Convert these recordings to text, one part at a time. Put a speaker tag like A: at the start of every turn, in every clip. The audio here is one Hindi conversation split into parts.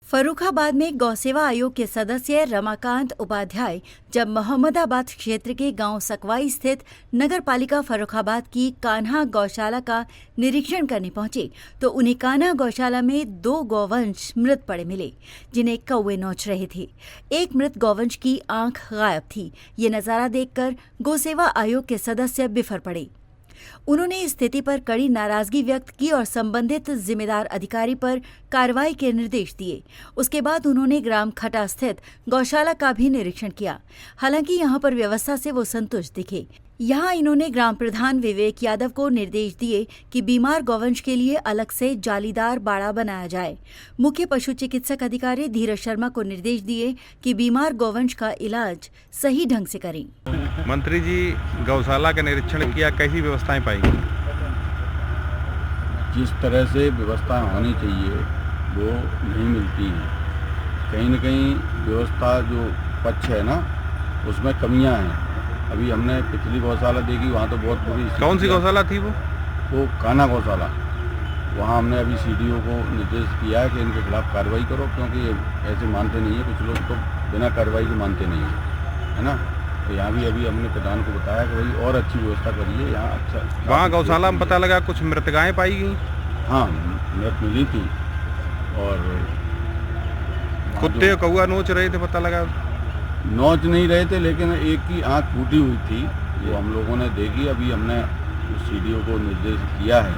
A: फर्रुखाबाद में गौसेवा आयोग के सदस्य रमाकांत उपाध्याय जब मोहम्मदाबाद क्षेत्र के गांव सकवाई स्थित नगर पालिका फर्रुखाबाद की कान्हा गौशाला का निरीक्षण करने पहुंचे तो उन्हें कान्हा गौशाला में 2 गौवंश मृत पड़े मिले, जिन्हें कौवे नोच रहे थे। एक मृत गौवंश की आंख गायब थी। ये नजारा देखकर गौसेवा आयोग के सदस्य बिफर पड़े। उन्होंने स्थिति पर कड़ी नाराजगी व्यक्त की और संबंधित जिम्मेदार अधिकारी पर कार्रवाई के निर्देश दिए। उसके बाद उन्होंने ग्राम खटा स्थित गौशाला का भी निरीक्षण किया। हालांकि यहां पर व्यवस्था से वो संतुष्ट दिखे। यहां इन्होंने ग्राम प्रधान विवेक यादव को निर्देश दिए कि बीमार गौवंश के लिए अलग से जालीदार बाड़ा बनाया जाए। मुख्य पशु चिकित्सक अधिकारी धीरज शर्मा को निर्देश दिए कि बीमार गौवंश का इलाज सही ढंग से करें।
B: मंत्री जी गौशाला का निरीक्षण किया, कैसी व्यवस्थाएं पाई?
C: जिस तरह से व्यवस्थाएं होनी चाहिए वो नहीं मिलती हैं। कहीं न कहीं व्यवस्था जो पक्ष है ना, उसमें कमियां हैं। अभी हमने पिछली गौशाला देखी, वहाँ तो बहुत बुरी।
B: कौन सी गौशाला थी वो?
C: कान्हा गौशाला। वहाँ हमने अभी सीडीओ को निर्देश किया है कि इनके खिलाफ कार्रवाई करो, क्योंकि ऐसे मानते नहीं है। कुछ लोग तो बिना कार्रवाई के मानते नहीं है ना। तो यहाँ भी अभी हमने प्रधान को बताया कि भाई और अच्छी व्यवस्था करिए यहाँ। अच्छा,
B: वहाँ गौशाला में पता लगा कुछ मृतगाएँ पाई गई?
C: हाँ, मृत मिली थी। और कुत्ते
B: कौवा नोच रहे थे, पता लगा?
C: नोच नहीं रहे थे, लेकिन एक की आंख टूटी हुई थी, वो हम लोगों ने देखी। अभी हमने सीडीओ को निर्देश किया है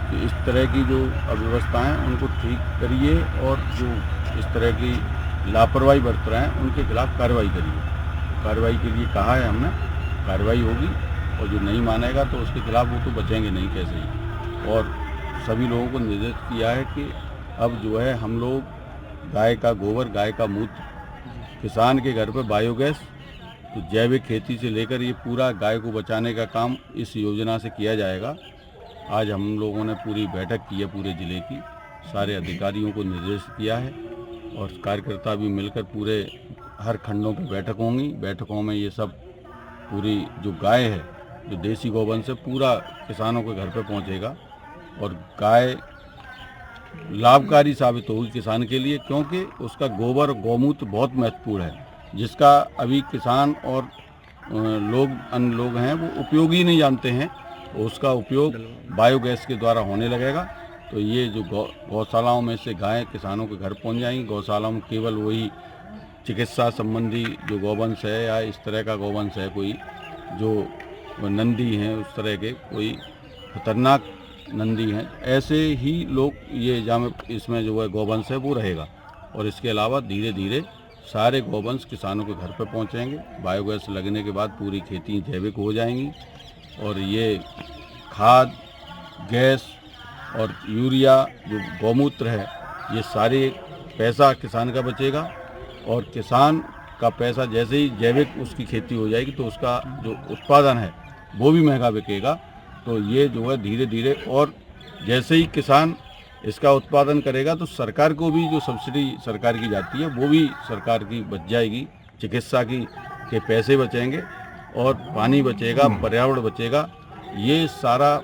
C: कि इस तरह की जो अव्यवस्थाएं उनको ठीक करिए और जो इस तरह की लापरवाही बरत रहे हैं उनके खिलाफ कार्रवाई करिए। कार्रवाई के लिए कहा है हमने, कार्रवाई होगी और जो नहीं मानेगा तो उसके खिलाफ वो तो बचेंगे नहीं कैसे ही। और सभी लोगों को निर्देश किया है कि अब जो है हम लोग गाय का गोबर, गाय का मूत्र, किसान के घर पर बायोगैस, तो जैविक खेती से लेकर ये पूरा गाय को बचाने का काम इस योजना से किया जाएगा। आज हम लोगों ने पूरी बैठक की है, पूरे ज़िले की सारे अधिकारियों को निर्देश किया है और कार्यकर्ता भी मिलकर पूरे हर खंडों की बैठक होंगी। बैठकों में ये सब पूरी जो गाय है, जो देसी गौवंश है, पूरा किसानों के घर पर पहुंचेगा और गाय लाभकारी साबित होगी किसान के लिए, क्योंकि उसका गोबर और गौमूत्र बहुत महत्वपूर्ण है, जिसका अभी किसान और अन्य लोग हैं वो उपयोग ही नहीं जानते हैं। उसका उपयोग बायोगैस के द्वारा होने लगेगा। तो ये जो गौशालाओं में से गायें किसानों के घर पहुंच जाएंगी। गौशालाओं में केवल वही चिकित्सा संबंधी जो गौवंश है या इस तरह का गौवंश है, कोई जो नंदी हैं उस तरह के, कोई खतरनाक नंदी हैं, ऐसे ही लोग ये जामे इसमें जो है गौवंश है वो रहेगा। और इसके अलावा धीरे धीरे सारे गौवंश किसानों के घर पर पहुंचेंगे। बायोगैस लगने के बाद पूरी खेती जैविक हो जाएंगी और ये खाद, गैस और यूरिया, जो गौमूत्र है, ये सारे पैसा किसान का बचेगा और किसान का पैसा जैसे ही जैविक उसकी खेती हो जाएगी तो उसका जो उत्पादन है वो भी महंगा बिकेगा। तो ये जो है धीरे धीरे, और जैसे ही किसान इसका उत्पादन करेगा तो सरकार को भी जो सब्सिडी सरकार की जाती है वो भी सरकार की बच जाएगी। चिकित्सा के पैसे बचेंगे और पानी बचेगा, पर्यावरण बचेगा। ये सारा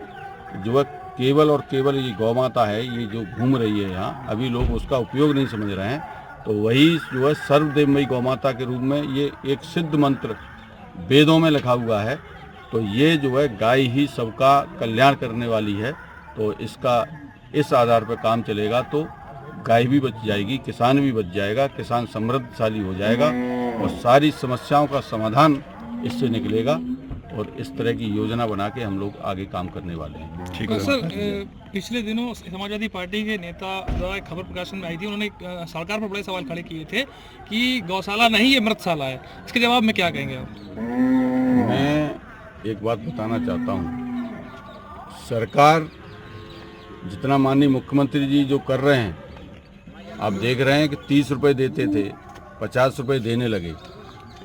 C: जो है केवल और केवल ये गौ माता है, ये जो घूम रही है यहाँ, अभी लोग उसका उपयोग नहीं समझ रहे हैं। तो वही जो है सर्वदेवमयी गौ माता के रूप में ये एक सिद्ध मंत्र वेदों में लिखा हुआ है। तो ये जो है गाय ही सबका कल्याण करने वाली है। तो इस आधार पर काम चलेगा तो गाय भी बच जाएगी, किसान भी बच जाएगा, किसान समृद्धशाली हो जाएगा और सारी समस्याओं का समाधान इससे निकलेगा। और इस तरह की योजना बना के हम लोग आगे काम करने वाले हैं।
B: ठीक है
D: सर, पिछले दिनों समाजवादी पार्टी के नेता द्वारा एक खबर प्रकाशन में आई थी, उन्होंने सरकार पर बड़े सवाल खड़े किए थे कि गौशाला नहीं, ये मृतशाला है। इसके जवाब में क्या कहेंगे आप?
C: मैं एक बात बताना चाहता हूँ, सरकार जितना माननीय मुख्यमंत्री जी जो कर रहे हैं, आप देख रहे हैं कि 30 रुपये देते थे, 50 रुपये देने लगे।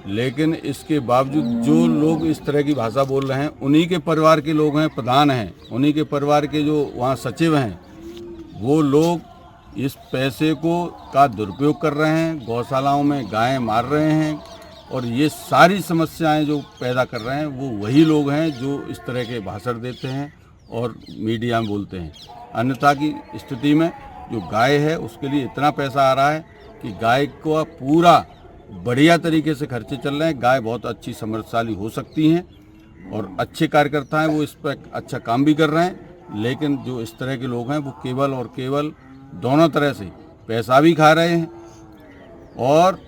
C: लेकिन इसके बावजूद जो लोग इस तरह की भाषा बोल रहे हैं, उन्हीं के परिवार के लोग हैं, प्रधान हैं, उन्हीं के परिवार के जो वहाँ सचिव हैं, वो लोग इस पैसे का दुरुपयोग कर रहे हैं, गौशालाओं में गायें मार रहे हैं और ये सारी समस्याएं जो पैदा कर रहे हैं वो वही लोग हैं जो इस तरह के भाषण देते हैं और मीडिया में बोलते हैं। अन्यथा की स्थिति में जो गाय है उसके लिए इतना पैसा आ रहा है कि गाय को पूरा बढ़िया तरीके से खर्चे चल रहे हैं। गाय बहुत अच्छी समृद्धशाली हो सकती हैं और अच्छे कार्यकर्ता हैं, वो इस पर अच्छा काम भी कर रहे हैं। लेकिन जो इस तरह के लोग हैं वो केवल और केवल दोनों तरह से पैसा भी खा रहे हैं और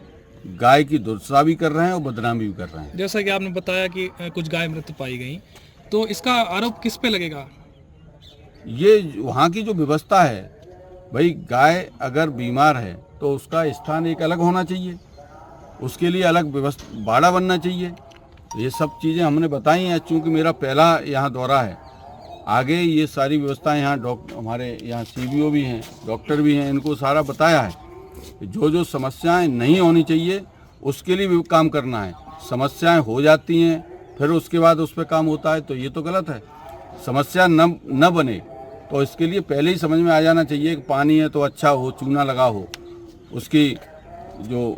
C: गाय की दुर्दशा भी कर रहे हैं और बदनामी भी कर रहे हैं।
D: जैसा कि आपने बताया कि कुछ गाय मृत पाई गई, तो इसका आरोप किस पे लगेगा?
C: ये वहाँ की जो व्यवस्था है, भाई गाय अगर बीमार है तो उसका स्थान एक अलग होना चाहिए, उसके लिए अलग व्यवस्था बाड़ा बनना चाहिए। ये सब चीज़ें हमने बताई हैं, चूँकि मेरा पहला यहाँ दौरा है। आगे ये सारी व्यवस्थाएं यहाँ हमारे यहाँ CBO भी हैं, डॉक्टर भी हैं, इनको सारा बताया है कि जो समस्याएं नहीं होनी चाहिए उसके लिए भी काम करना है। समस्याएं हो जाती हैं फिर उसके बाद उस पर काम होता है, तो ये तो गलत है। समस्या न बने तो इसके लिए पहले ही समझ में आ जाना चाहिए कि पानी है तो अच्छा हो, चूना लगा हो, उसकी जो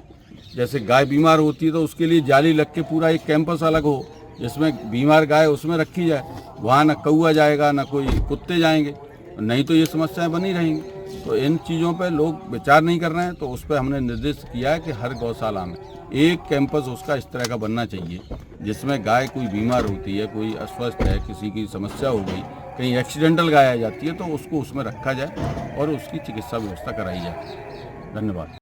C: जैसे गाय बीमार होती है तो उसके लिए जाली लग के पूरा एक कैंपस अलग हो जिसमें बीमार गाय उसमें रखी जाए। वहाँ न कौआ जाएगा न कोई कुत्ते जाएंगे, नहीं तो ये समस्याएं बनी रहेंगी। तो इन चीज़ों पे लोग विचार नहीं कर रहे हैं, तो उस पर हमने निर्देश किया है कि हर गौशाला में एक कैंपस उसका इस तरह का बनना चाहिए जिसमें गाय कोई बीमार होती है, कोई अस्वस्थ है, किसी की समस्या हो गई, कहीं एक्सीडेंटल गाय आ जाती है तो उसको उसमें रखा जाए और उसकी चिकित्सा व्यवस्था कराई जाए। धन्यवाद।